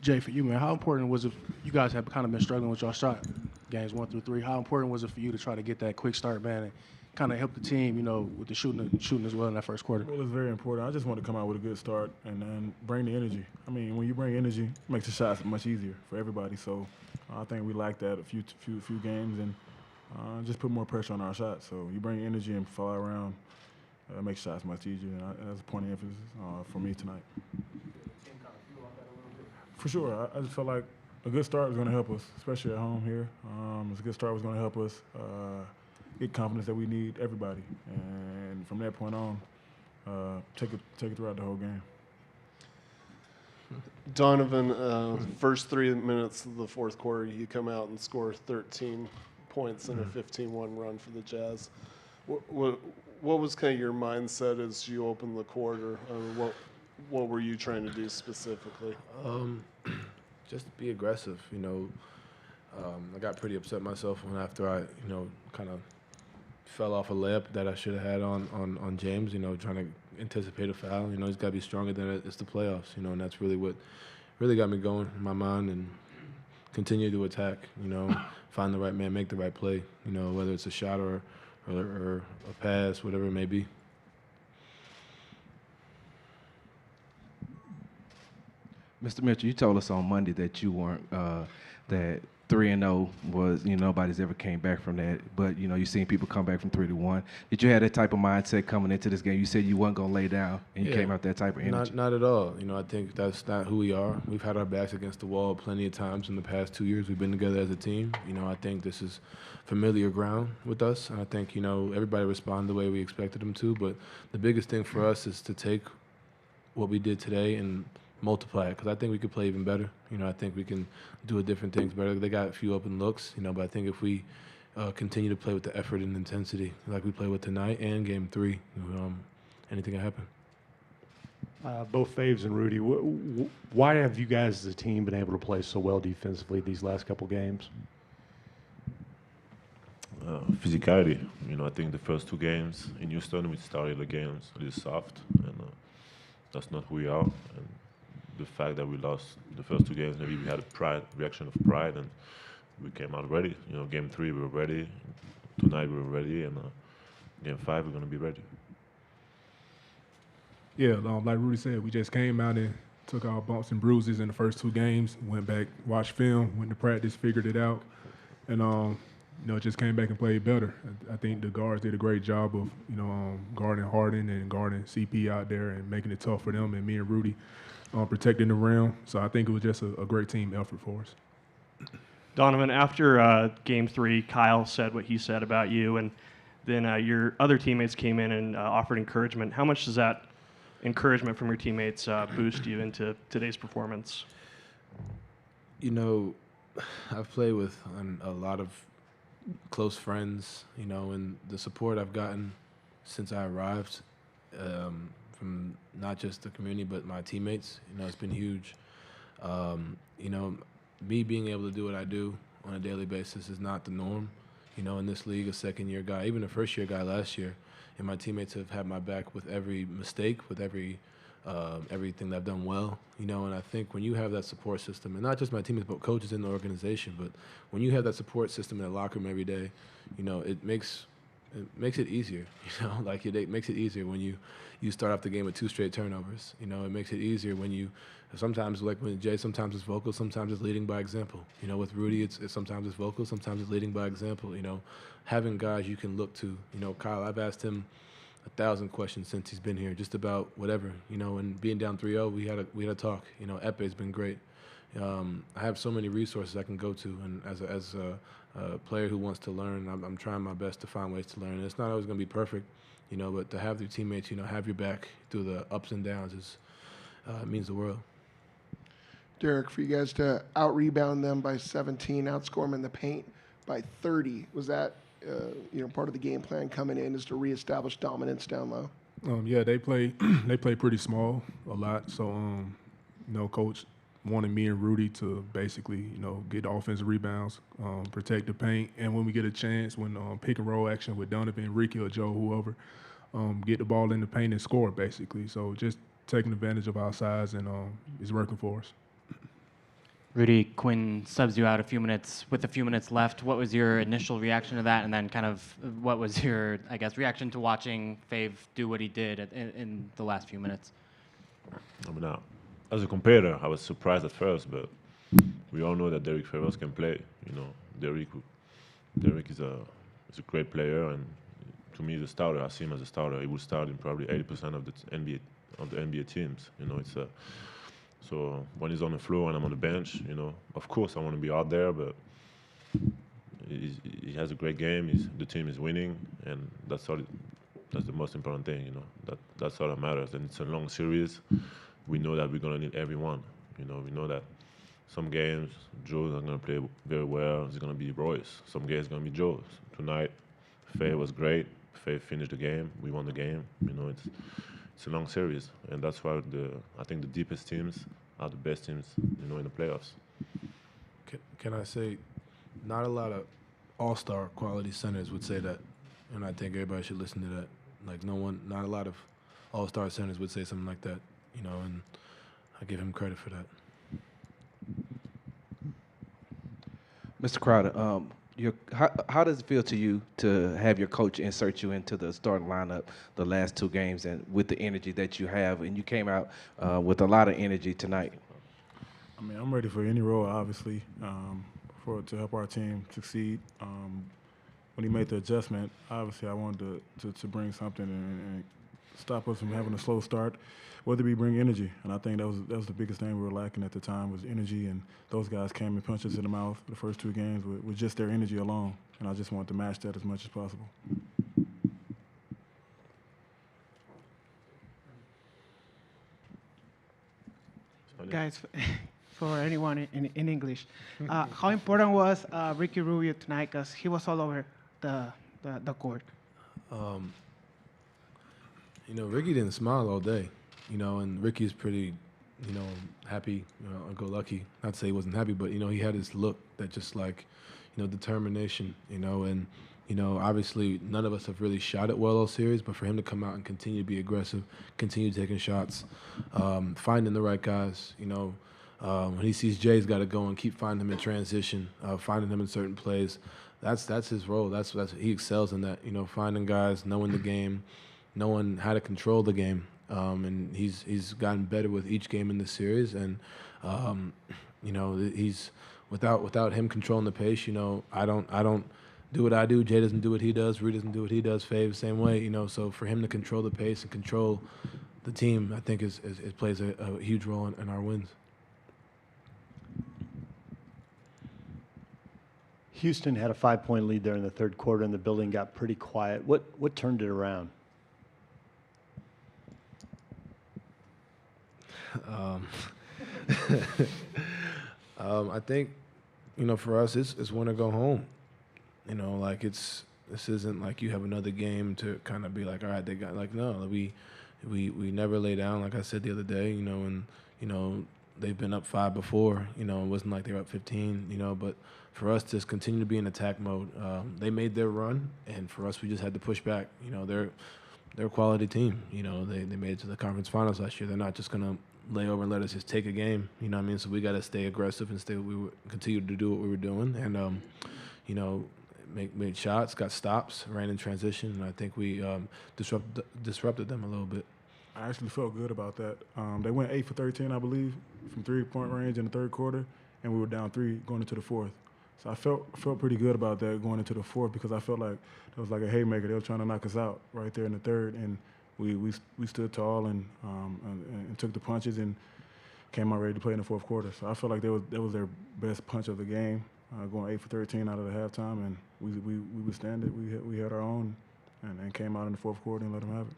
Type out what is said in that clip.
Jay, for you, man, how important was it? You guys have kind of been struggling with your shot, games 1 through 3. How important was it for you to try to get that quick start, man, and kind of help the team, with the shooting as well in that first quarter? Well, it's very important. I just want to come out with a good start and then bring the energy. I mean, when you bring energy, it makes the shots much easier for everybody. So I think we lacked that a few games and just put more pressure on our shots. So you bring energy and fly around, it makes shots much easier. And that's a point of emphasis for me tonight. For sure. I just felt like a good start was going to help us, especially at home here. A good start was going to help us get confidence that we need, everybody. And from that point on, take it throughout the whole game. Donovan, first 3 minutes of the fourth quarter, you come out and score 13 points in a 15-1 run for the Jazz. What was kind of your mindset as you opened the quarter? What were you trying to do specifically? Just be aggressive. I got pretty upset myself after I, kind of fell off a layup that I should have had on James. Trying to anticipate a foul. He's got to be stronger than it. It's the playoffs. And that's really what really got me going in my mind and continue to attack. Find the right man, make the right play. Whether it's a shot or a pass, whatever it may be. Mr. Mitchell, you told us on Monday that you weren't that 3-0 was nobody's ever came back from that, but you've seen people come back from 3-1. Did you have that type of mindset coming into this game? You said you weren't gonna lay down, and you came out that type of energy. Not at all. I think that's not who we are. We've had our backs against the wall plenty of times in the past 2 years. We've been together as a team. I think this is familiar ground with us, and I think everybody responded the way we expected them to. But the biggest thing for us is to take what we did today and multiply it, because I think we could play even better. I think we can do different things better. They got a few open looks, but I think if we continue to play with the effort and intensity like we play with tonight and Game 3, anything can happen. Both Faves and Rudy, why have you guys as a team been able to play so well defensively these last couple games? Physicality. I think the first 2 games in Houston, we started the games a little soft, and that's not who we are. And the fact that we lost the first 2 games, maybe we had a reaction of pride, and we came out ready. Game 3 we were ready, tonight we were ready, and Game 5 we're going to be ready. Yeah, like Rudy said, we just came out and took our bumps and bruises in the first 2 games, went back, watched film, went to practice, figured it out, and just came back and played better. I think the guards did a great job of guarding Harden and guarding CP out there and making it tough for them, and me and Rudy protecting the rim. So I think it was just a great team effort for us. Donovan, after Game 3, Kyle said what he said about you, and then your other teammates came in and offered encouragement. How much does that encouragement from your teammates boost you into today's performance? I've played with a lot of close friends, and the support I've gotten since I arrived from not just the community but my teammates, it's been huge. Me being able to do what I do on a daily basis is not the norm. In this league, a second-year guy, even a first-year guy last year, and my teammates have had my back with every mistake, with everything that I've done well. And I think when you have that support system, and not just my teammates but coaches in the organization, but when you have that support system in the locker room every day, it makes it easier. It makes it easier when you start off the game with 2 straight turnovers. It makes it easier when you sometimes, like when Jay, sometimes it's vocal, sometimes it's leading by example. With Rudy, it's sometimes it's vocal, sometimes it's leading by example. Having guys you can look to. Kyle, I've asked him 1,000 questions since he's been here, just about whatever. And being down 3-0, we had a talk. Epe's been great. I have so many resources I can go to, and as a player who wants to learn, I'm trying my best to find ways to learn. And it's not always going to be perfect, but to have your teammates, have your back through the ups and downs means the world. Derrick, for you guys to out-rebound them by 17, outscore them in the paint by 30, was that part of the game plan coming in is to reestablish dominance down low? Yeah, they play pretty small a lot. So, Coach wanted me and Rudy to basically, get offensive rebounds, protect the paint, and when we get a chance, when pick and roll action with Donovan, Ricky, or Joe, whoever, get the ball in the paint and score, basically. So just taking advantage of our size, and it's working for us. Rudy, Quinn subs you out with a few minutes left. What was your initial reaction to that, and then kind of what was your, I guess, reaction to watching Fave do what he did in the last few minutes? I mean, as a competitor, I was surprised at first, but we all know that Derrick Favors can play. You know, Derrick is a great player, and to me, he's a starter. I see him as a starter. He will start in probably 80% of the NBA teams. You know, so when he's on the floor and I'm on the bench, you know, of course I want to be out there, but he has a great game. The team is winning, and that's the most important thing, you know. That's all that matters. And it's a long series. We know that we're gonna need everyone. You know, we know that some games Joe's not gonna play very well. It's gonna be Royce. Some games gonna be Joe's. Tonight, Faye was great. Faye finished the game. We won the game. You know, it's a long series, and that's why I think the deepest teams are the best teams, you know, in the playoffs. Can I say, not a lot of all-star quality centers would say that, and I think everybody should listen to that. Like not a lot of all-star centers would say something like that, you know, and I give him credit for that. Mr. Crowder, how does it feel to you to have your coach insert you into the starting lineup the last two games, and with the energy that you have, and you came out with a lot of energy tonight? I mean, I'm ready for any role, obviously, to help our team succeed. When he made the adjustment, obviously I wanted to bring something and stop us from having a slow start, whether we bring energy. And I think that was the biggest thing we were lacking at the time, was energy, and those guys came and punched us in the mouth the first two games with just their energy alone, and I just wanted to match that as much as possible. Guys, for anyone in English, how important was Ricky Rubio tonight, because he was all over the court? You know, Ricky didn't smile all day, you know, and Ricky's pretty, you know, happy, go lucky. Not to say he wasn't happy, but, you know, he had this look that just like, you know, determination, you know, and, you know, obviously none of us have really shot it well all series, but for him to come out and continue to be aggressive, continue taking shots, finding the right guys, you know, when he sees Jay's got to go and keep finding him in transition, finding him in certain plays, that's his role. That's he excels in that, you know, finding guys, knowing the game, knowing how to control the game, and he's gotten better with each game in this series. And you know, he's without him controlling the pace. You know, I don't do what I do. Jay doesn't do what he does. Rudy doesn't do what he does. Fave the same way. You know, so for him to control the pace and control the team, I think it plays a huge role in our wins. Houston had a 5-point lead there in the third quarter, and the building got pretty quiet. What turned it around? I think, you know, for us, it's win or go home. You know, like this isn't like you have another game to kind of be like, all right, they got, like, no, we never lay down. Like I said the other day, you know, and, you know, they've been up 5 before, you know, it wasn't like they were up 15, you know, but for us to just continue to be in attack mode, they made their run, and for us, we just had to push back. You know, they're a quality team. You know, they made it to the conference finals last year. They're not just going to lay over and let us just take a game, you know what I mean? So we got to stay aggressive and continue to do what we were doing, and, you know, made shots, got stops, ran in transition, and I think we disrupted them a little bit. I actually felt good about that. They went 8 for 13, I believe, from three-point range in the third quarter, and we were down 3 going into the fourth. So I felt pretty good about that going into the fourth, because I felt like it was like a haymaker. They were trying to knock us out right there in the third, and we stood tall and took the punches and came out ready to play in the fourth quarter. So I felt like that was their best punch of the game, going 8 for 13 out of the halftime, and we withstand it. We had our own and came out in the fourth quarter and let them have it.